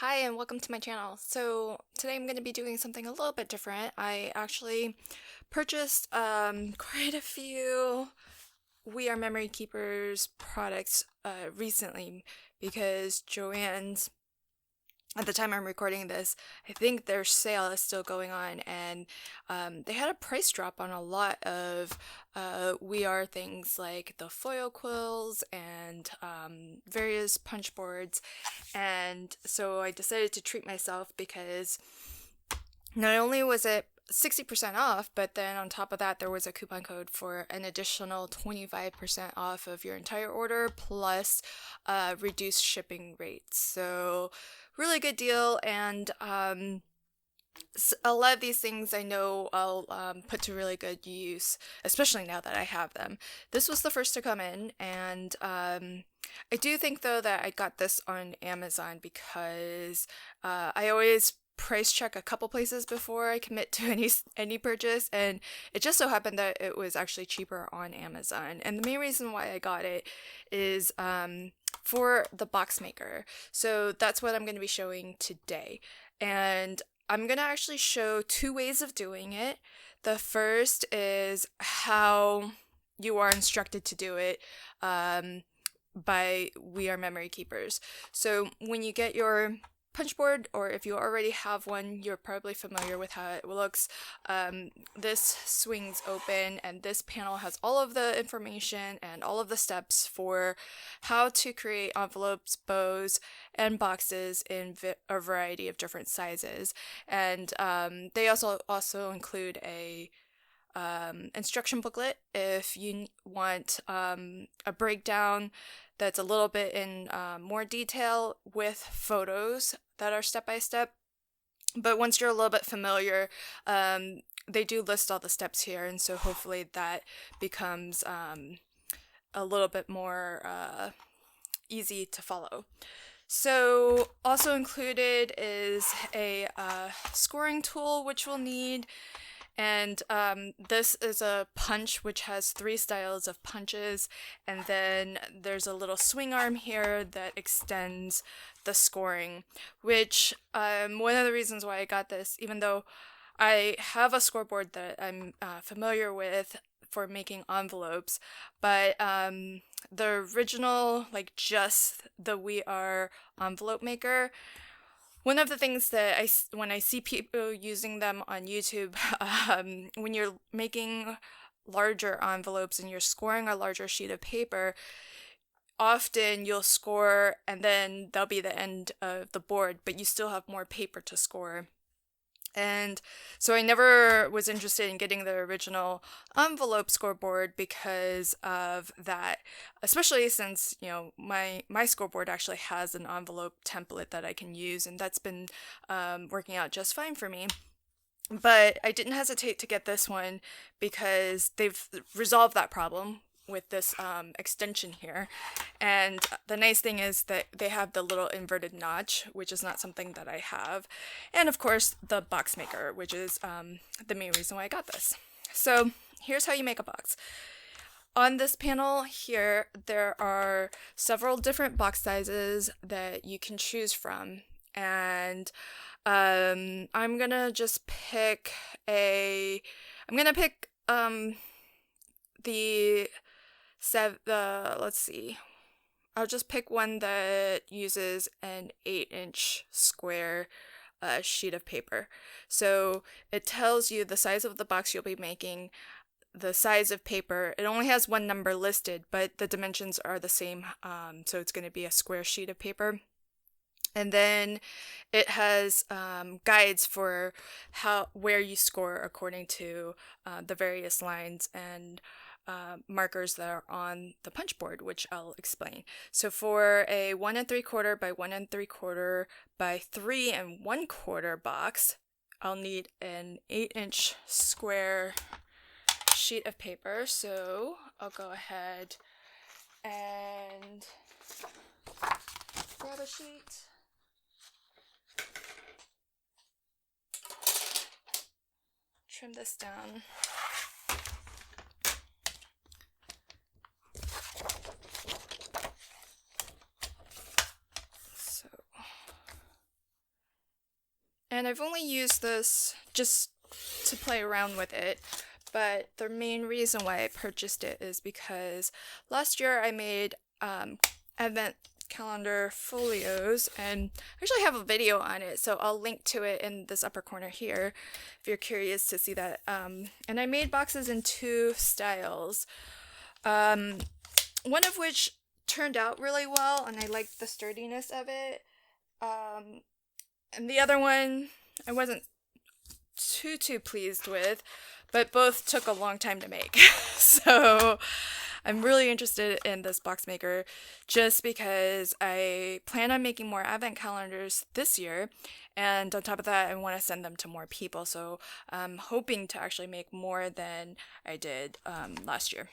Hi and welcome to my channel. So today I'm going to be doing something a little bit different. I actually purchased quite a few We Are Memory Keepers products recently because Joann's, at the time I'm recording this, I think their sale is still going on, and they had a price drop on a lot of We Are things like the foil quills and various punch boards. And so I decided to treat myself because not only was it 60% off, but then on top of that, there was a coupon code for an additional 25% off of your entire order plus reduced shipping rates. So, really good deal. And a lot of these things I know I'll put to really good use, especially now that I have them. This was the first to come in, and I do think though that I got this on Amazon because I always price check a couple places before I commit to any purchase, and it just so happened that it was actually cheaper on Amazon. And the main reason why I got it is for the box maker. So that's what I'm going to be showing today. And I'm going to actually show two ways of doing it. The first is how you are instructed to do it by We Are Memory Keepers. So when you get your punch board, or if you already have one, you're probably familiar with how it looks. This swings open, and this panel has all of the information and all of the steps for how to create envelopes, bows, and boxes in a variety of different sizes. And they also include a instruction booklet if you want a breakdown that's a little bit in more detail with photos that are step by step. But once you're a little bit familiar, they do list all the steps here, and so hopefully that becomes a little bit more easy to follow. So also included is a scoring tool, which we'll need. And this is a punch which has 3 styles of punches, and then there's a little swing arm here that extends the scoring, which one of the reasons why I got this, even though I have a scoreboard that I'm familiar with for making envelopes, but the original, like just the We Are envelope maker, one of the things that when I see people using them on YouTube, when you're making larger envelopes and you're scoring a larger sheet of paper, often you'll score and then that'll be the end of the board, but you still have more paper to score. And so I never was interested in getting the original envelope scoreboard because of that, especially since, you know, my scoreboard actually has an envelope template that I can use, and that's been working out just fine for me. But I didn't hesitate to get this one because they've resolved that problem with this extension here. And the nice thing is that they have the little inverted notch, which is not something that I have. And of course, the box maker, which is the main reason why I got this. So here's how you make a box. On this panel here, there are several different box sizes that you can choose from. And I'm gonna just pick let's see. I'll just pick one that uses an 8-inch square sheet of paper. So it tells you the size of the box you'll be making, the size of paper. It only has one number listed, but the dimensions are the same. So it's going to be a square sheet of paper. And then it has guides for where you score according to the various lines and markers that are on the punch board, which I'll explain. So for a 1 3/4 by 1 3/4 by 3 1/4 box, I'll need an 8-inch square sheet of paper. So I'll go ahead and grab a sheet. Trim this down. And I've only used this just to play around with it, but the main reason why I purchased it is because last year I made advent calendar folios, and I actually have a video on it, so I'll link to it in this upper corner here if you're curious to see that. And I made boxes in 2 styles, one of which turned out really well and I liked the sturdiness of it, and the other one I wasn't too pleased with, but both took a long time to make. So I'm really interested in this box maker just because I plan on making more advent calendars this year, and on top of that I want to send them to more people, so I'm hoping to actually make more than I did last year.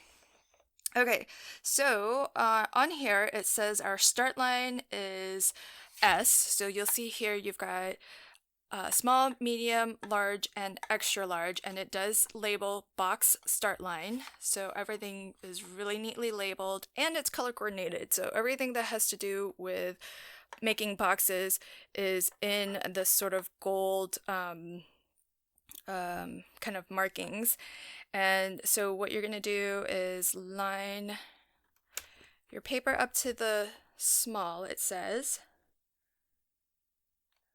Okay, so on here it says our start line is S, so you'll see here you've got small, medium, large, and extra large, and it does label box start line, so everything is really neatly labeled and it's color coordinated, so everything that has to do with making boxes is in this sort of gold kind of markings. And so what you're going to do is line your paper up to the small, it says.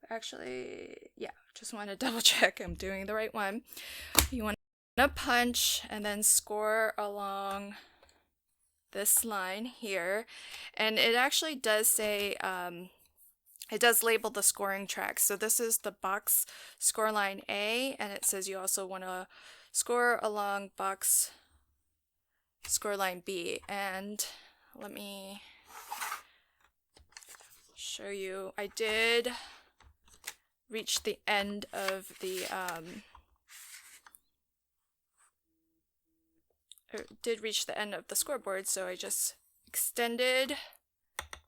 Actually, yeah, just want to double check I'm doing the right one. You want to punch and then score along this line here, and it actually does say, it does label the scoring track. So this is the box score line A, and it says you also want to score along box score line B. And let me show you. I did reach the end of the scoreboard, so I just extended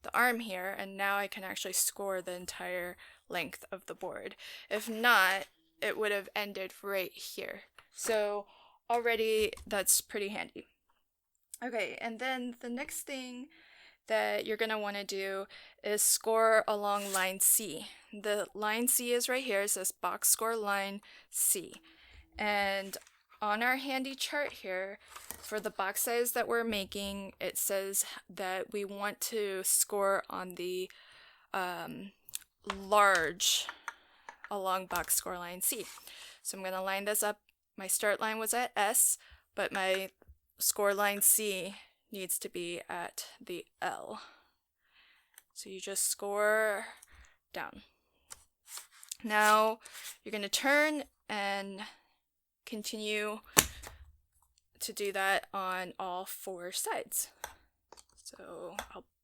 the arm here, and now I can actually score the entire length of the board. If not, it would have ended right here. So already that's pretty handy. Okay, and then the next thing that you're going to want to do is score along line C. The line C is right here. It says box score line C. And on our handy chart here, for the box size that we're making, it says that we want to score on the large along box score line C. So I'm going to line this up. My start line was at S, but my score line C needs to be at the L. So you just score down. Now you're going to turn and continue to do that on all 4 sides. So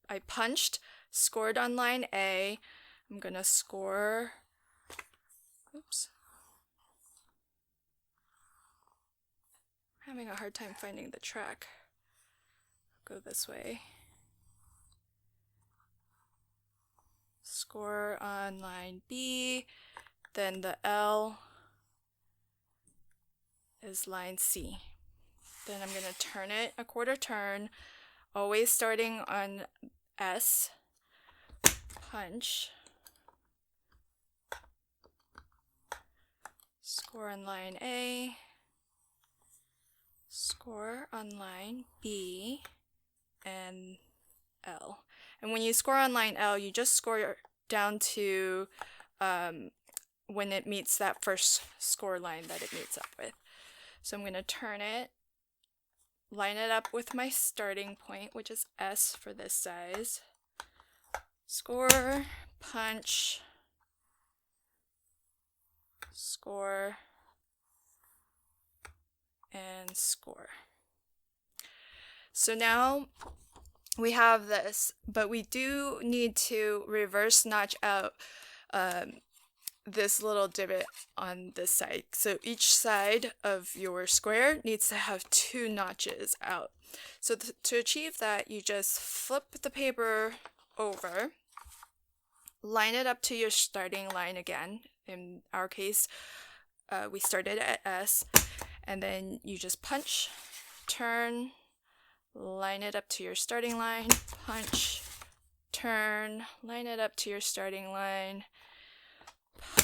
I punched, scored on line A. I'm going to score, oops. I'm having a hard time finding the track. Go this way. Score on line B, then the L is line C. Then I'm going to turn it a quarter turn, always starting on S, punch, score on line A, score on line B, and L. And when you score on line L, you just score down to when it meets that first score line that it meets up with. So I'm going to turn it, line it up with my starting point, which is S for this size, score, punch, score, and score. So now we have this, but we do need to reverse notch out this little divot on this side. So each side of your square needs to have 2 notches out. So to achieve that, you just flip the paper over, line it up to your starting line again. In our case, we started at S, and then you just punch, turn, line it up to your starting line, punch, turn, line it up to your starting line,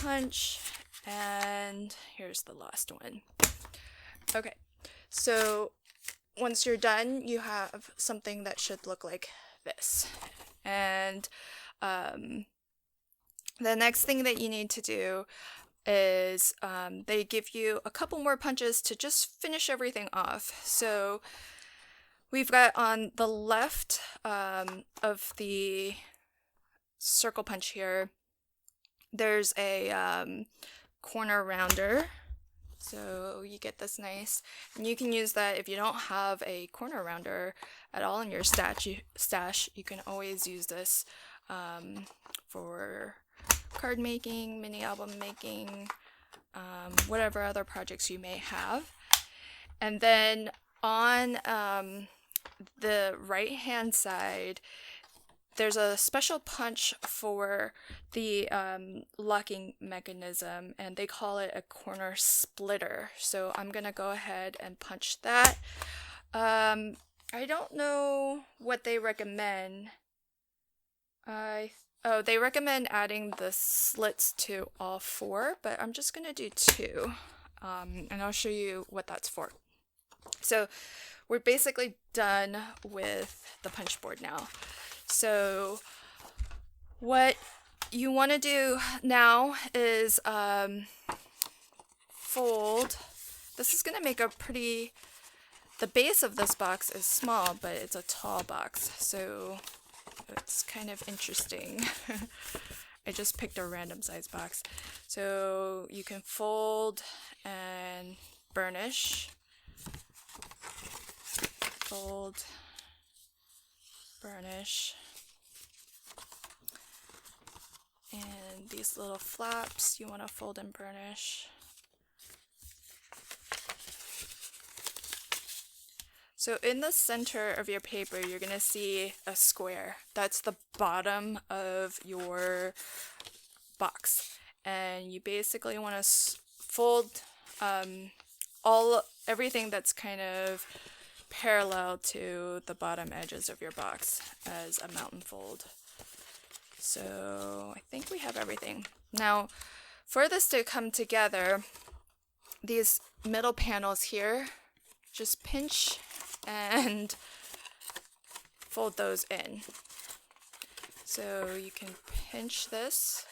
punch, and here's the last one. Okay, so once you're done, you have something that should look like this. And the next thing that you need to do is they give you a couple more punches to just finish everything off. So we've got on the left of the circle punch here, there's a corner rounder. So you get this nice, and you can use that if you don't have a corner rounder at all in your stash. You can always use this for card making, mini album making, whatever other projects you may have. And then on the right hand side, there's a special punch for the locking mechanism, and they call it a corner splitter. So I'm gonna go ahead and punch that. I don't know what they recommend. They recommend adding the slits to all four, but I'm just gonna do two, and I'll show you what that's for. So we're basically done with the punch board now. So what you want to do now is fold. This is going to make a pretty, the base of this box is small, but it's a tall box, so it's kind of interesting. I just picked a random size box. So you can fold and burnish. Fold, burnish, and these little flaps you want to fold and burnish. So in the center of your paper, you're going to see a square. That's the bottom of your box, and you basically want to fold everything that's kind of parallel to the bottom edges of your box as a mountain fold. So I think we have everything. Now, for this to come together, these middle panels here, just pinch and fold those in. So you can pinch this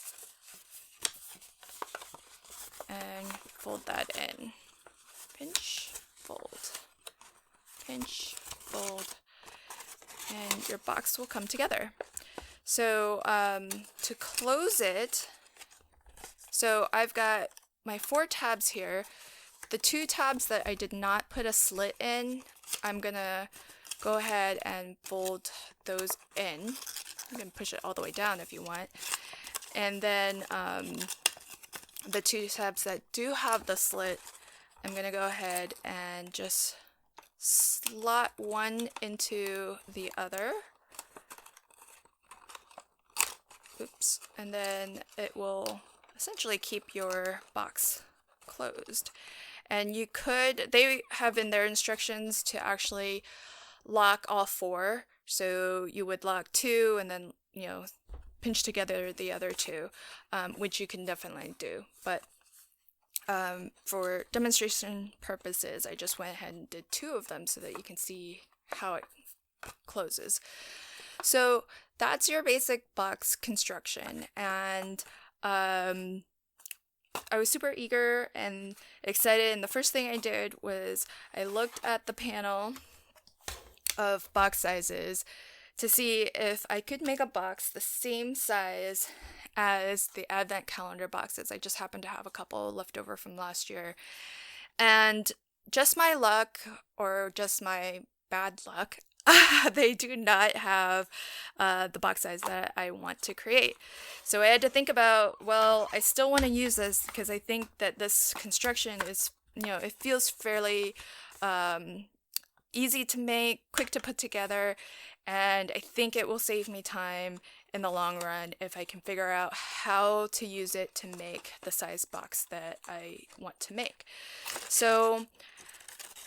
and fold that in. Pinch, fold. Pinch, fold, and your box will come together. So to close it, so I've got my 4 tabs here. The 2 tabs that I did not put a slit in, I'm gonna go ahead and fold those in. You can push it all the way down if you want. And then the 2 tabs that do have the slit, I'm gonna go ahead and just slot one into the other. Oops. And then it will essentially keep your box closed. And you could, they have in their instructions to actually lock all 4. So you would lock 2 and then, pinch together the other 2, which you can definitely do. But for demonstration purposes, I just went ahead and did 2 of them so that you can see how it closes. So that's your basic box construction, and I was super eager and excited, and the first thing I did was I looked at the panel of box sizes to see if I could make a box the same size as the advent calendar boxes. I just happened to have a couple left over from last year, and just my luck, or just my bad luck, they do not have the box size that I want to create. So I had to think about, well, I still want to use this because I think that this construction is, it feels fairly easy to make, quick to put together, and I think it will save me time in the long run if I can figure out how to use it to make the size box that I want to make. So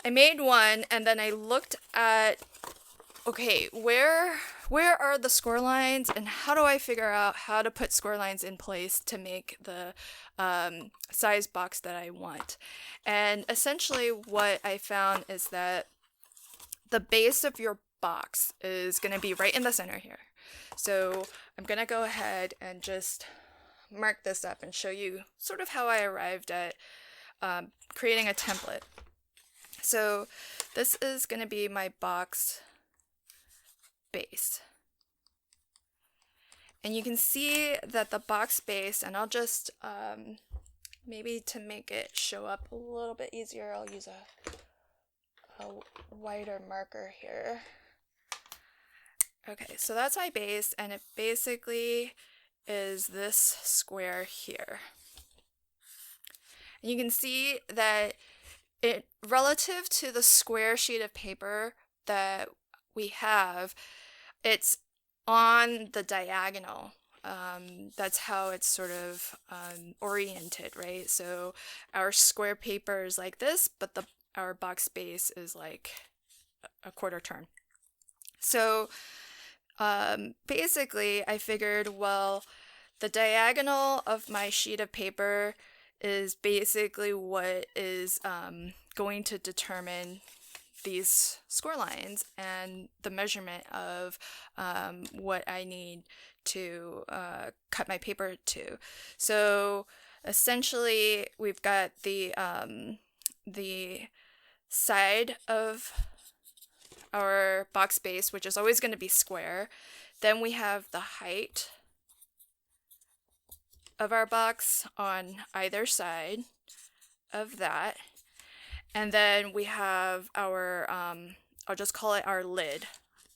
I made one, and then I looked at okay, where are the score lines, and how do I figure out how to put score lines in place to make the size box that I want? And essentially what I found is that the base of your box is going to be right in the center here. So I'm going to go ahead and just mark this up and show you sort of how I arrived at creating a template. So this is going to be my box base. And you can see that the box base, and I'll just, maybe to make it show up a little bit easier, I'll use a wider marker here. Okay, so that's my base, and it basically is this square here. And you can see that it, relative to the square sheet of paper that we have, it's on the diagonal. That's how it's sort of oriented, right? So our square paper is like this, but our box base is like a quarter turn. So basically I figured, well, the diagonal of my sheet of paper is basically what is going to determine these score lines and the measurement of what I need to cut my paper to. So essentially we've got the side of our box base, which is always going to be square. Then we have the height of our box on either side of that. And then we have our, I'll just call it our lid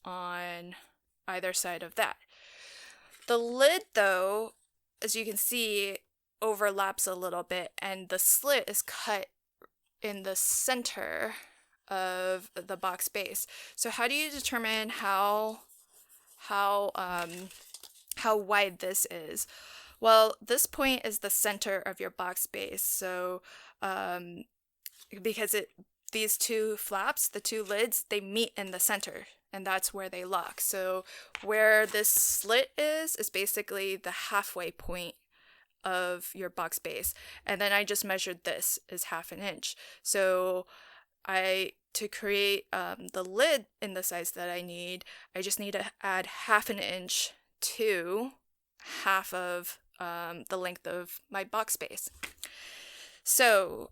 on either side of that. The lid, though, as you can see, overlaps a little bit, and the slit is cut in the center of the box base. So how do you determine how wide this is? Well, this point is the center of your box base. So because these two flaps, the two lids, they meet in the center, and that's where they lock. So where this slit is basically the halfway point of your box base. And then I just measured this is 1/2 inch. So to create the lid in the size that I need, I just need to add 1/2 inch to half of the length of my box base. So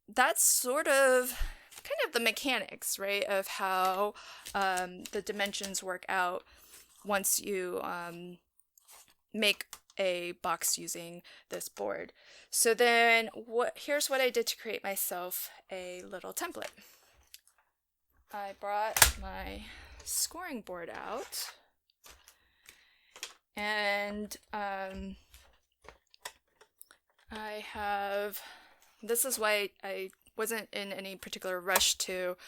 that's sort of kind of the mechanics, right, of how the dimensions work out once you make a box using this board. So then here's what I did to create myself a little template. I brought my scoring board out, and this is why I wasn't in any particular rush to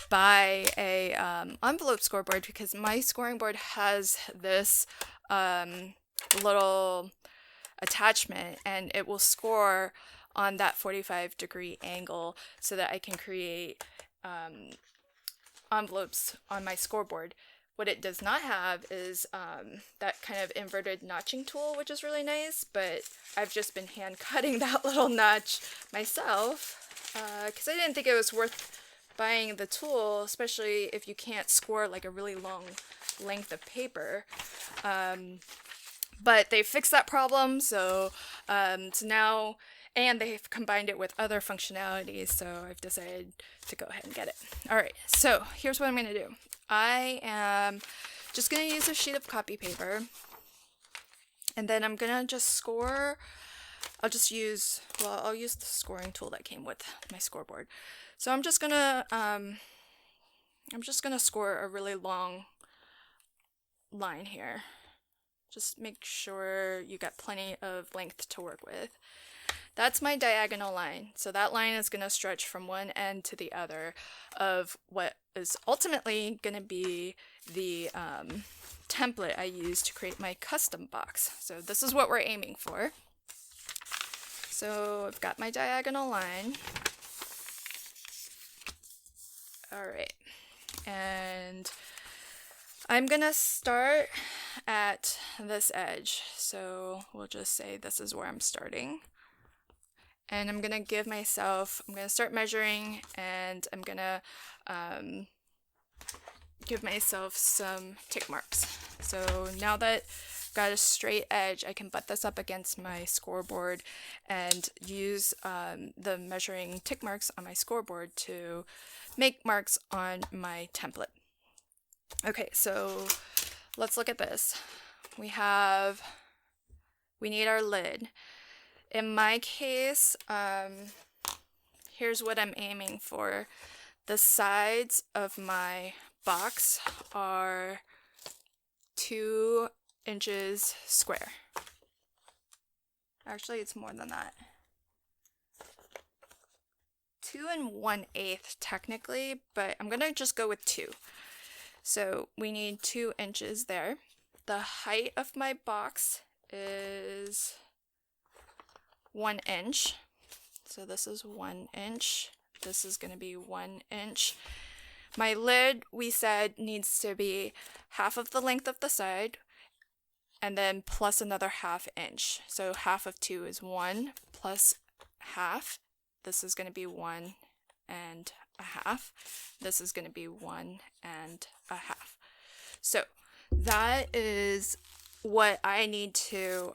buy a envelope scoreboard, because my scoring board has this little attachment, and it will score on that 45-degree angle so that I can create envelopes on my scoreboard. What it does not have is that kind of inverted notching tool, which is really nice, but I've just been hand cutting that little notch myself because I didn't think it was worth buying the tool, especially if you can't score like a really long length of paper. But they fixed that problem, so now, and they've combined it with other functionalities, so I've decided to go ahead and get it. Alright, so here's what I'm going to do. I am just going to use a sheet of copy paper, and then I'm going to just score. I'll use the scoring tool that came with my scoreboard. So I'm just going to score a really long line here. Just make sure you got plenty of length to work with. That's my diagonal line. So that line is going to stretch from one end to the other of what is ultimately going to be the template I use to create my custom box. So this is what we're aiming for. So I've got my diagonal line. All right. And I'm gonna start at this edge, so we'll just say this is where I'm starting. And I'm gonna start measuring, and I'm gonna give myself some tick marks. So now that I've got a straight edge, I can butt this up against my scoreboard and use the measuring tick marks on my scoreboard to make marks on my template. Okay, so let's look at this. We need our lid. In my case, here's what I'm aiming for. The sides of my box are 2 inches square. Actually, it's more than that. 2 1/8 technically, but I'm gonna just go with 2. So we need 2 inches there. The height of my box is 1 inch. So this is 1 inch. This is gonna be 1 inch. My lid, we said, needs to be half of the length of the side and then plus another ½ inch. So half of 2 is 1 plus half. This is going to be 1 1/2. This is going to be 1 1/2. So that is what I need to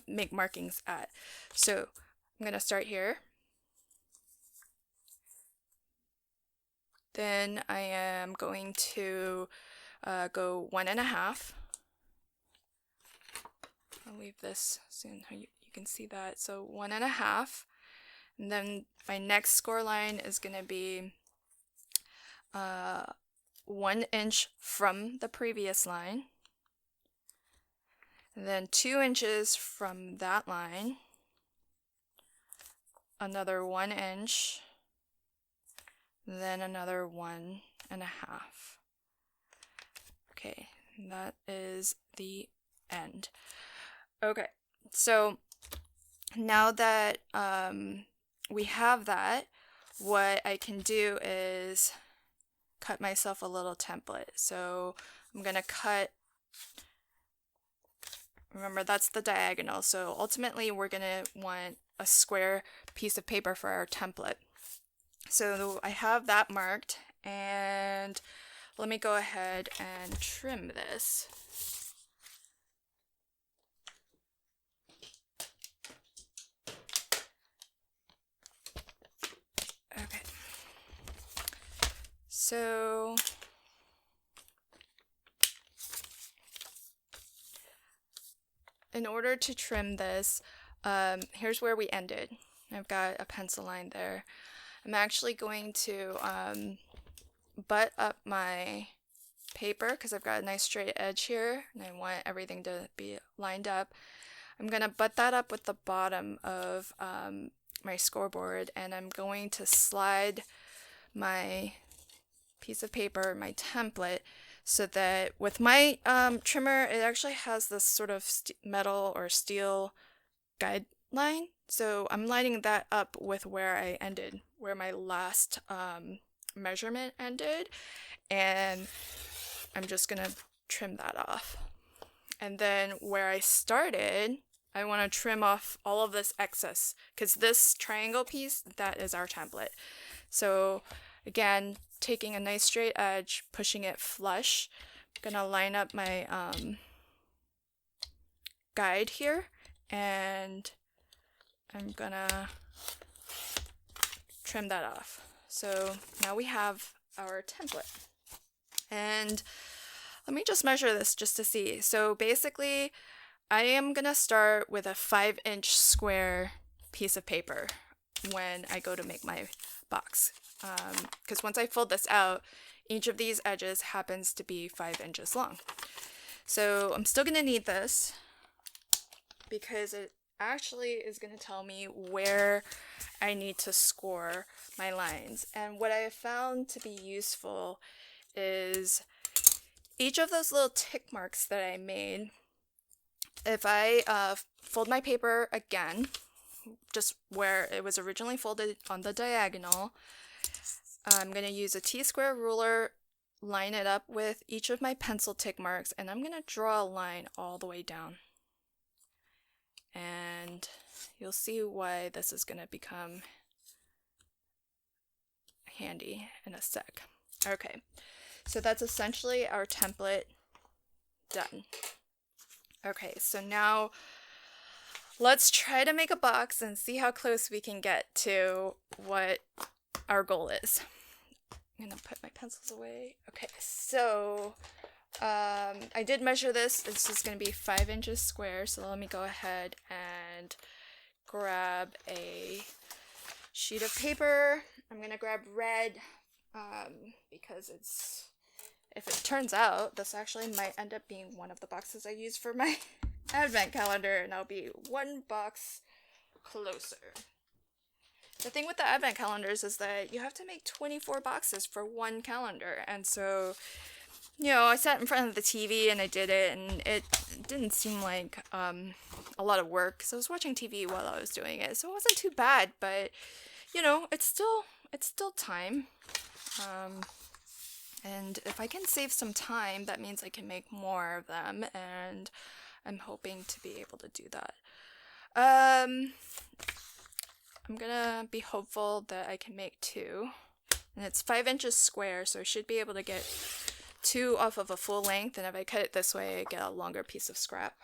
make markings at. So I'm going to start here. Then I am going to go 1 1/2. I'll leave this soon. You can see that. So 1 1/2. And then my next score line is going to be 1 inch from the previous line. And then 2 inches from that line. Another 1 inch. Then another 1 1/2. Okay, that is the end. Okay, so now that we have that, what I can do is cut myself a little template. So I'm gonna cut, remember that's the diagonal, so ultimately we're gonna want a square piece of paper for our template. So I have that marked, and let me go ahead and trim this. Okay. So in order to trim this, here's where we ended. I've got a pencil line there. I'm actually going to butt up my paper because I've got a nice straight edge here and I want everything to be lined up. I'm going to butt that up with the bottom of my scoreboard, and I'm going to slide my piece of paper, my template, so that with my trimmer, it actually has this sort of metal or steel guideline. So I'm lining that up with where I ended, where my last measurement ended, and I'm just gonna trim that off. And then where I started, I want to trim off all of this excess, because this triangle piece, that is our template. So again, taking a nice straight edge, pushing it flush, I'm gonna line up my guide here, and I'm gonna trim that off. So now we have our template. And let me just measure this just to see. So basically, I am gonna start with a 5-inch square piece of paper when I go to make my box. Because once I fold this out, each of these edges happens to be 5 inches long. So I'm still gonna need this because it actually is going to tell me where I need to score my lines. And what I have found to be useful is each of those little tick marks that I made, if I fold my paper again, just where it was originally folded on the diagonal, I'm going to use a T-square ruler line it up with each of my pencil tick marks, and I'm gonna draw a line all the way down. And you'll see why this is gonna become handy in a sec. Okay, so that's essentially our template done. Okay, so now let's try to make a box and see how close we can get to what our goal is. I'm gonna put my pencils away. Okay, so I did measure this. This is gonna be 5 inches square, so let me go ahead and grab a sheet of paper. I'm gonna grab red because if it turns out, this actually might end up being one of the boxes I use for my advent calendar, and I'll be one box closer. The thing with the advent calendars is that you have to make 24 boxes for one calendar, and so, you know, I sat in front of the TV and I did it, and it didn't seem like a lot of work, because I was watching TV while I was doing it, so it wasn't too bad, but, you know, it's still time. And if I can save some time, that means I can make more of them, and I'm hoping to be able to do that. I'm gonna be hopeful that I can make 2, and it's 5 inches square, so I should be able to get 2 off of a full length, and if I cut it this way, I get a longer piece of scrap.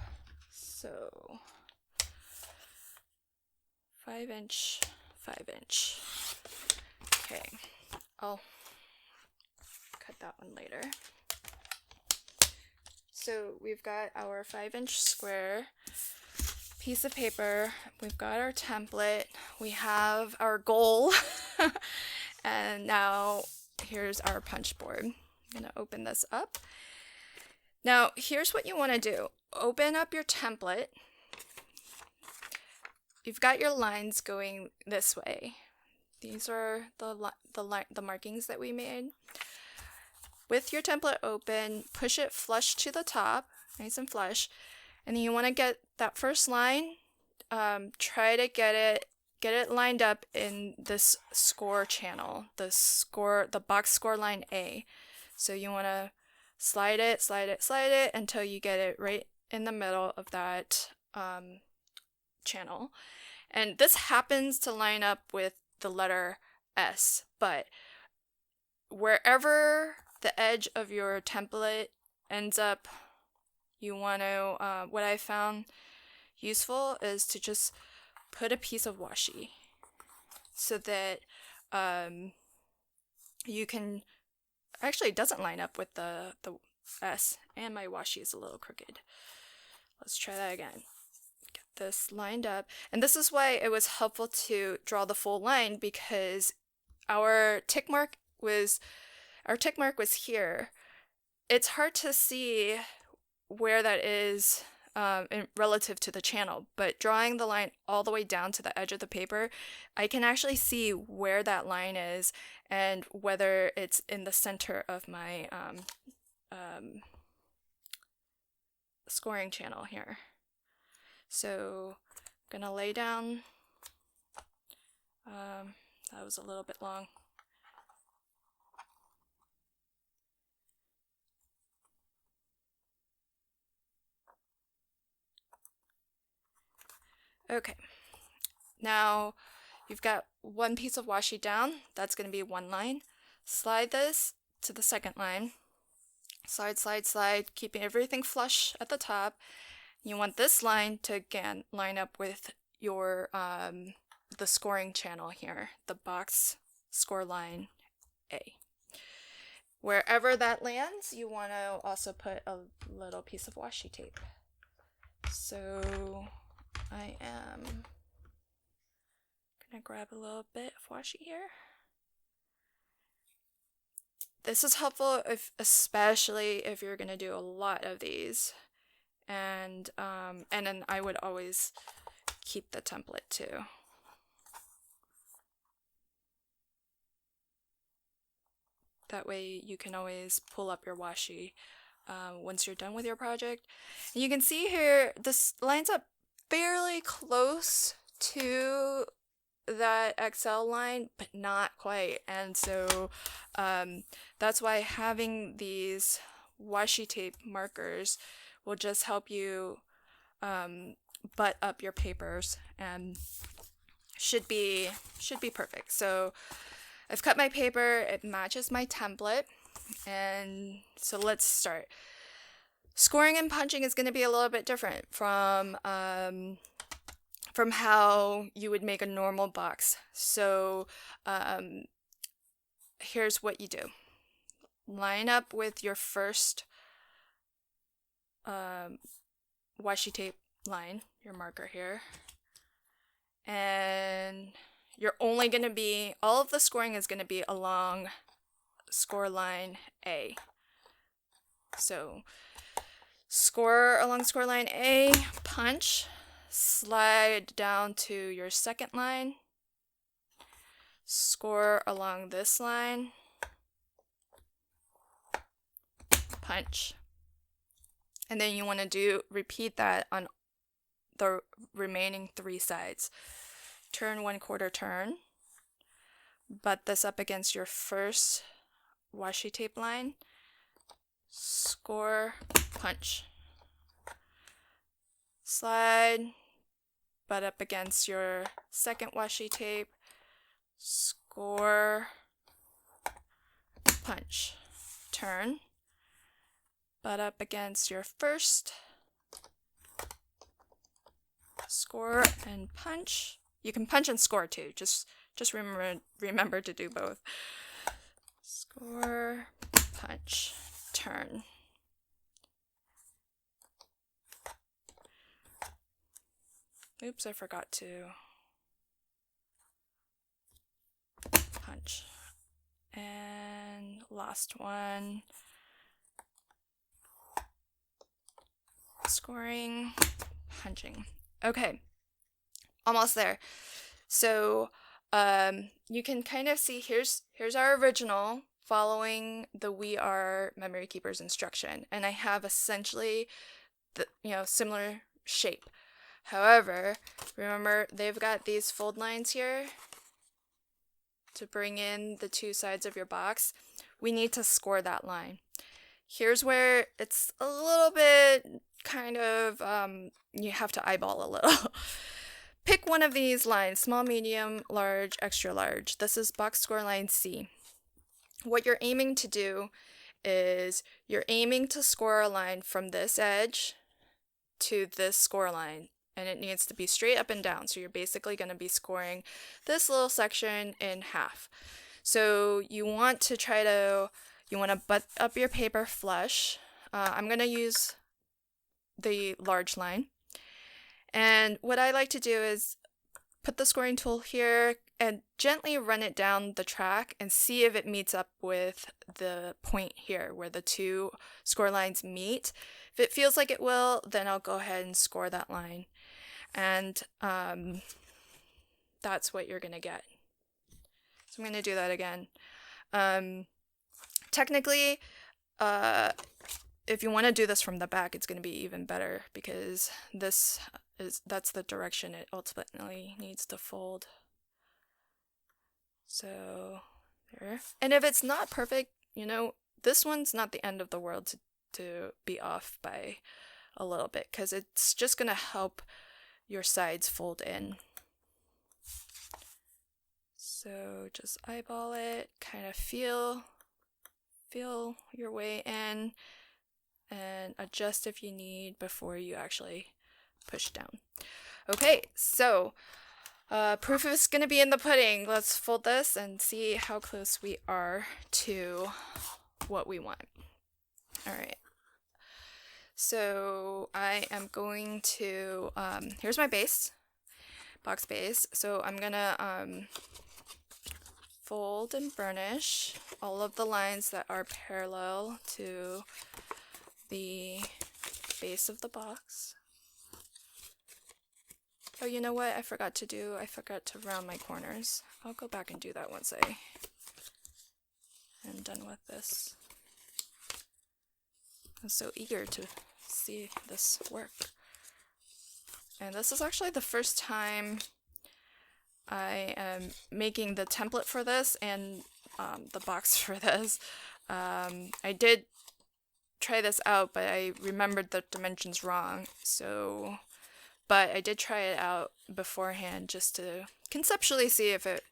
So 5 inch, 5 inch. Okay, I'll cut that one later. So we've got our 5 inch square piece of paper, we've got our template, we have our goal, and now here's our punch board. I'm gonna open this up. Now here's what you want to do. Open up your template. You've got your lines going this way. These are the markings that we made. With your template open, push it flush to the top, nice and flush, and then you want to get that first line. Try to get it lined up in this score channel, the box score line A. So you want to slide it until you get it right in the middle of that channel. And this happens to line up with the letter S, but wherever the edge of your template ends up, you want to, what I found useful is to just put a piece of washi so that you can, actually it doesn't line up with the S, and my washi is a little crooked. Let's try that again. Get this lined up, and this is why it was helpful to draw the full line, because our tick mark was here. It's hard to see where that is relative to the channel, but drawing the line all the way down to the edge of the paper, I can actually see where that line is and whether it's in the center of my scoring channel here. So I'm gonna lay down, that was a little bit long. Okay, now you've got one piece of washi down, that's going to be one line. Slide this to the second line. Slide, keeping everything flush at the top. You want this line to, again, line up with your the scoring channel here, the box score line A. Wherever that lands, you want to also put a little piece of washi tape. So I am gonna grab a little bit of washi here. This is helpful especially if you're gonna do a lot of these, and then I would always keep the template too. That way you can always pull up your washi once you're done with your project. And you can see here this lines up fairly close to that XL line, but not quite. And so that's why having these washi tape markers will just help you butt up your papers, and should be perfect. So I've cut my paper, it matches my template, and so let's start. Scoring and punching is going to be a little bit different from how you would make a normal box. So here's what you do. Line up with your first washi tape line, your marker here, and you're only going to be, all of the scoring is going to be along score line A. So score along score line A, punch, slide down to your second line, score along this line, punch. And then you want to repeat that on the remaining 3 sides. Turn 1/4 turn, butt this up against your first washi tape line, score, punch. Slide, butt up against your second washi tape, score, punch. Turn, butt up against your first, score, and punch. You can punch and score too. Just remember to do both. Score, punch, turn. Oops, I forgot to punch. And last one. Scoring, punching. Okay, almost there. So you can kind of see, here's our original following the We Are Memory Keepers instruction, and I have essentially the similar shape. However, remember they've got these fold lines here to bring in the 2 sides of your box. We need to score that line. Here's where it's a little bit kind of, you have to eyeball a little. Pick one of these lines, small, medium, large, extra large. This is box score line C. What you're aiming to do is you're aiming to score a line from this edge to this score line, and it needs to be straight up and down. So you're basically going to be scoring this little section in half. So you want to butt up your paper flush. I'm going to use the large line. And what I like to do is put the scoring tool here and gently run it down the track and see if it meets up with the point here where the 2 score lines meet. If it feels like it will, then I'll go ahead and score that line. And that's what you're going to get. So I'm going to do that again. Technically, if you want to do this from the back, it's going to be even better, because that's the direction it ultimately needs to fold. So there. And if it's not perfect, this one's not the end of the world to be off by a little bit, because it's just going to help your sides fold in. So just eyeball it, kind of feel your way in, and adjust if you need before you actually push down. Okay, so proof is going to be in the pudding. Let's fold this and see how close we are to what we want. All right. So I am going to, here's my base, box base. So I'm going to fold and burnish all of the lines that are parallel to the base of the box. Oh, you know what I forgot to round my corners. I'll go back and do that once I am done with this. I'm so eager to see this work. And this is actually the first time I am making the template for this and the box for this. I did try this out, but I remembered the dimensions wrong, so but I did try it out beforehand just to conceptually see if it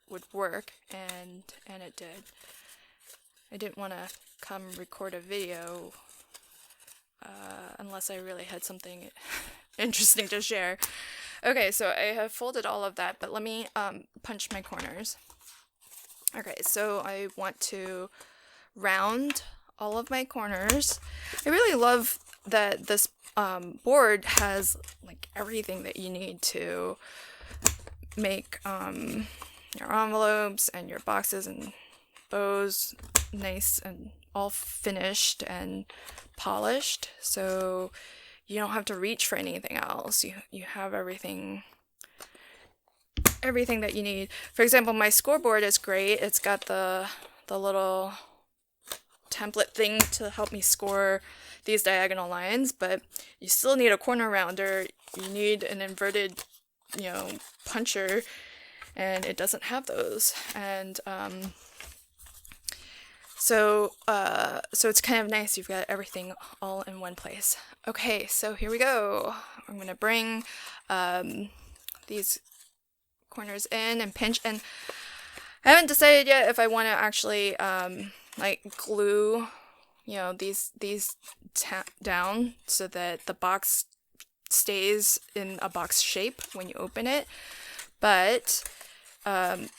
would work, and it did. I didn't want to come record a video unless I really had something interesting to share. Okay, so I have folded all of that, but let me punch my corners. Okay, so I want to round all of my corners. I really love that this board has like everything that you need to make your envelopes and your boxes and bows nice and all finished and polished, so you don't have to reach for anything else. You have everything that you need. For example, my scoreboard is great. It's got the little template thing to help me score these diagonal lines, but you still need a corner rounder. You need an inverted, puncher, and it doesn't have those. And so it's kind of nice. You've got everything all in one place. Okay, so here we go. I'm gonna bring these corners in and pinch, and I haven't decided yet if I want to actually like glue these down so that the box stays in a box shape when you open it, but I'm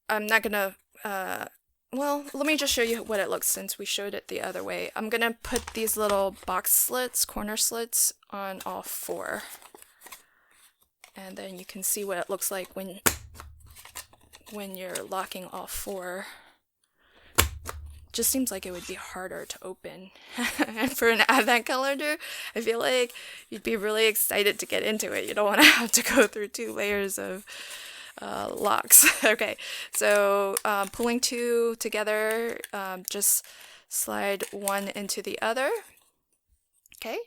not gonna well, let me just show you what it looks since we showed it the other way. I'm gonna put these little box slits, corner slits, on all four, and then you can see what it looks like when you're locking all four. Just seems like it would be harder to open. And for an advent calendar, I feel like you'd be really excited to get into it. You don't want to have to go through 2 layers of locks. Okay, so pulling 2 together, just slide one into the other. Okay,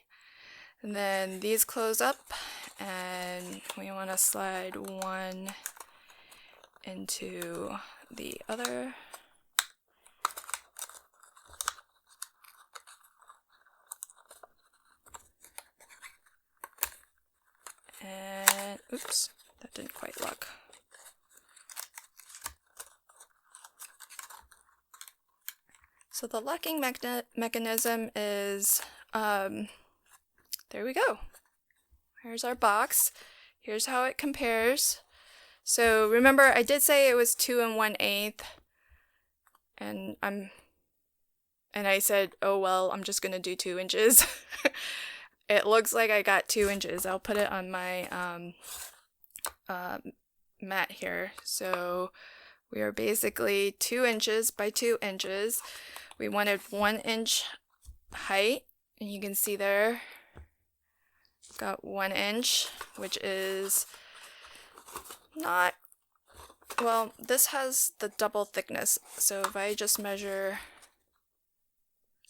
and then these close up, and we want to slide one into the other. And oops, that didn't quite lock. So the locking mechanism is, there we go. Here's our box. Here's how it compares. So remember, I did say it was 2 1/8, and I said, oh well, I'm just gonna do 2 inches. It looks like I got 2 inches. I'll put it on my mat here. So we are basically 2 inches by 2 inches. We wanted 1 inch height, and you can see there, got 1 inch, which is not, well, this has the double thickness. So if I just measure,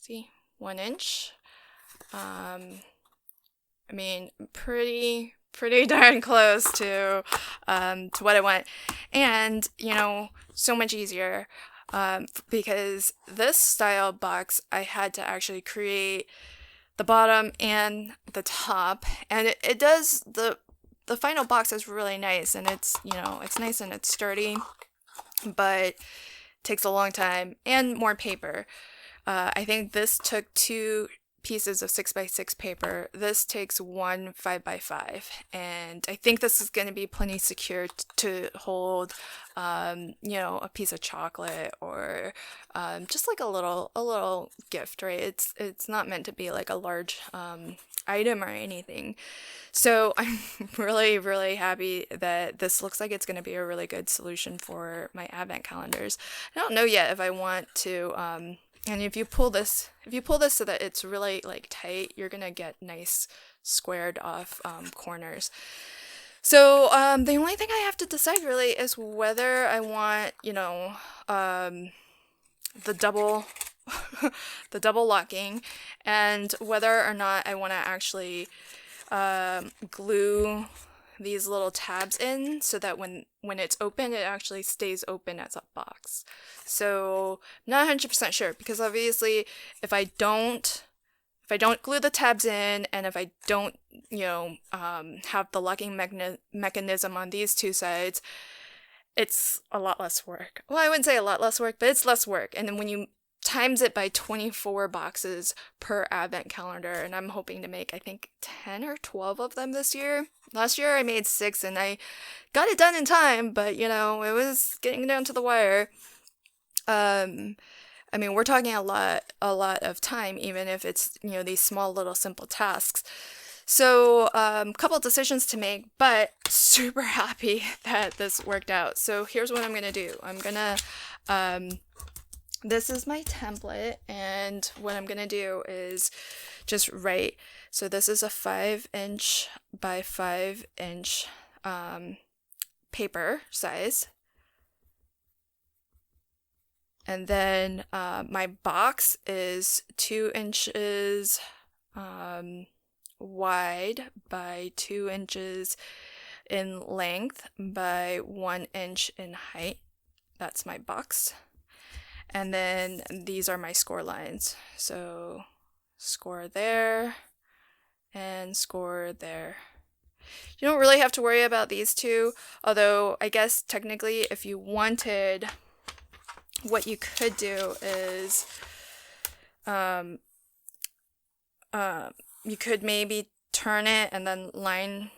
see, 1 inch, I mean, pretty darn close to what I want, and so much easier, because this style box I had to actually create the bottom and the top, and it does, the final box is really nice, and it's it's nice and it's sturdy, but takes a long time and more paper. I think this took 2 pieces of 6x6 paper. This takes 1 5x5, and I think this is going to be plenty secure to hold a piece of chocolate, or just like a little gift, right? It's not meant to be like a large item or anything. So I'm really happy that this looks like it's going to be a really good solution for my advent calendars. I don't know yet if I want to and if you pull this so that it's really like tight, you're gonna get nice squared off corners. So the only thing I have to decide really is whether I want the double the double locking, and whether or not I want to actually glue these little tabs in so that when it's open, it actually stays open as a box. So not 100% sure, because obviously if I don't glue the tabs in, and if I don't, have the locking mechanism on these two sides, it's a lot less work. Well, I wouldn't say a lot less work, but it's less work. And then when you times it by 24 boxes per advent calendar, and I'm hoping to make, I think, 10 or 12 of them this year. Last year I made 6 and I got it done in time, but it was getting down to the wire. I mean, we're talking a lot of time, even if it's, these small little simple tasks. So, couple decisions to make, but super happy that this worked out. So here's what I'm going to do. I'm going to, this is my template, and what I'm going to do is just write. So this is a 5-inch by 5-inch paper size. And then my box is 2 inches wide by 2 inches in length by 1 inch in height. That's my box. And then these are my score lines. So score there and score there. You don't really have to worry about these two, although I guess technically if you wanted, what you could do is you could maybe turn it and then line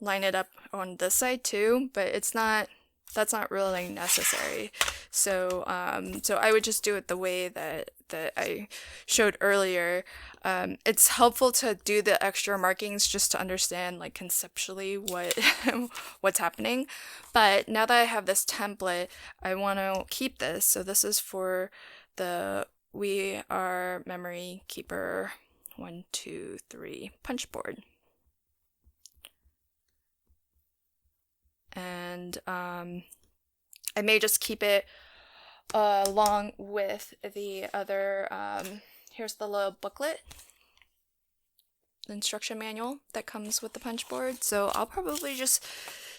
it up on this side too, but that's not really necessary. So I would just do it the way that I showed earlier. It's helpful to do the extra markings just to understand, like, conceptually what's happening. But now that I have this template, I want to keep this. So this is for the We Are Memory Keeper 1, 2, 3 punch board. And I may just keep it along with the other, here's the little booklet, the instruction manual that comes with the punch board. So I'll probably just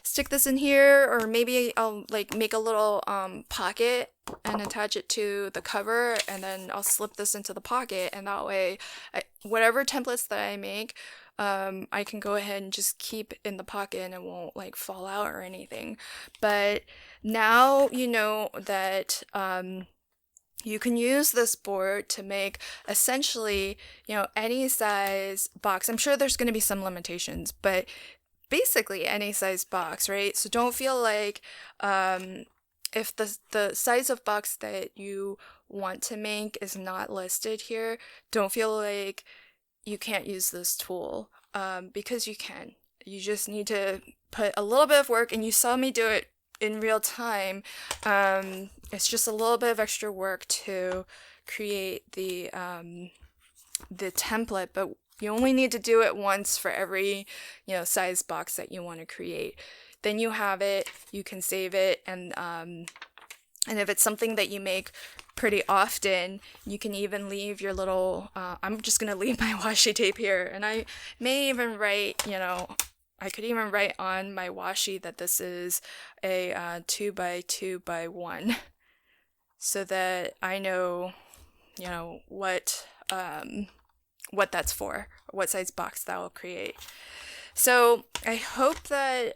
stick this in here, or maybe I'll make a little pocket and attach it to the cover, and then I'll slip this into the pocket, and that way whatever templates that I make, I can go ahead and just keep in the pocket and it won't fall out or anything. But now you know that you can use this board to make essentially, any size box. I'm sure there's going to be some limitations, but basically any size box, right? So don't feel like if the size of box that you want to make is not listed here, don't feel like you can't use this tool, because you can. You just need to put a little bit of work, and you saw me do it in real time. It's just a little bit of extra work to create the template, but you only need to do it once for every size box that you want to create. Then you have it, you can save it, and if it's something that you make pretty often, you can even leave your little, I'm just going to leave my washi tape here, and I may even write, I could even write on my washi that this is a 2x2x1, so that I know, what that's for, what size box that will create. So I hope that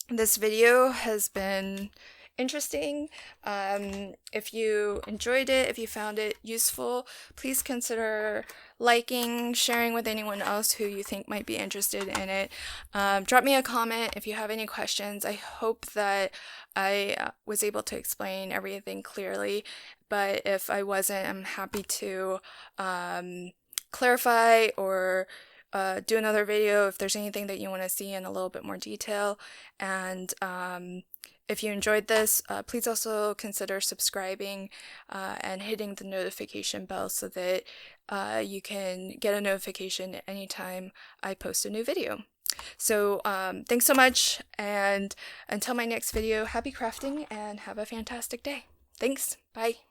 this video has been interesting. If you enjoyed it, if you found it useful, please consider liking, sharing with anyone else who you think might be interested in it. Drop me a comment if you have any questions. I hope that I was able to explain everything clearly, but if I wasn't, I'm happy to clarify or do another video if there's anything that you want to see in a little bit more detail. And if you enjoyed this, please also consider subscribing and hitting the notification bell so that you can get a notification anytime I post a new video. So thanks so much, and until my next video, happy crafting and have a fantastic day. Thanks. Bye.